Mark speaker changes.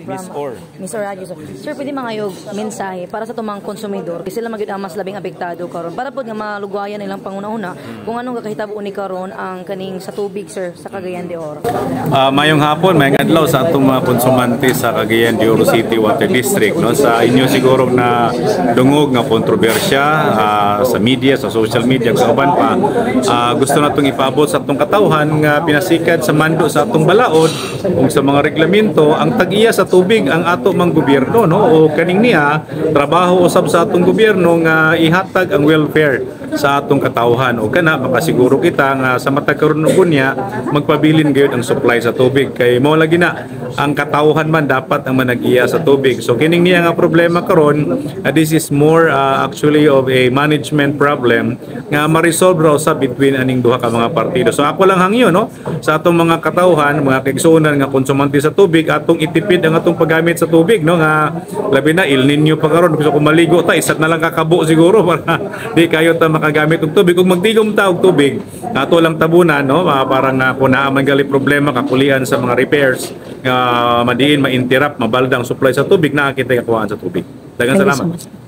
Speaker 1: Miss Or.
Speaker 2: Miss Or Radio, sir. Sir, pwede mangayog mensahe para sa tumang konsumidor. Kasi sila magyud ang mas labing apektado karon. Para pod nga malugwayan nilang panguna-una kung anong kakahitabo ni karon ang kaning sa tubig, sir, sa Cagayan de Oro.
Speaker 1: Mayong hapon, may adlaw sa atong mga konsumante sa Cagayan de Oro City Water District, no? Sa inyo siguro na dungog nga kontrobersya sa media, sa social media, sa uban pa, gusto natong ipaabot sa atong katawhan nga pinasikad sa mando sa atong balaod kung sa mga reglamento ang tag-iya sa tubig ang ato mang gobyerno, no? O kaning niya trabaho usab sa atong gobyerno nga ihatag ang welfare sa atong katawhan o kana makasiguro kita nga sa matag karon niya magpabilin gayud ang supply sa tubig kay mao lagi na ang katawhan man dapat ang manag-iya sa tubig. So kining niya nga problema karon, this is more actually of a management problem nga ma-resolve raw sa between aning duha ka mga partido. So ako lang hangyo, no, sa atong mga katawhan, mga kaigsuonan nga konsumante sa tubig, atong itipid ang atong paggamit sa tubig, no, nga labi na El Nino pa karon, gusto ko maligo ta isat na lang kakabo siguro para di kayo ta makagamit og tubig. Kung magtigom ta og tubig ato lang tabunan, no, parang kung naaman gali problema kakulian sa mga repairs madiin ma-interrupt mabalda ang supply sa tubig, nakakita kakuhaan sa tubig. Daghang salamat.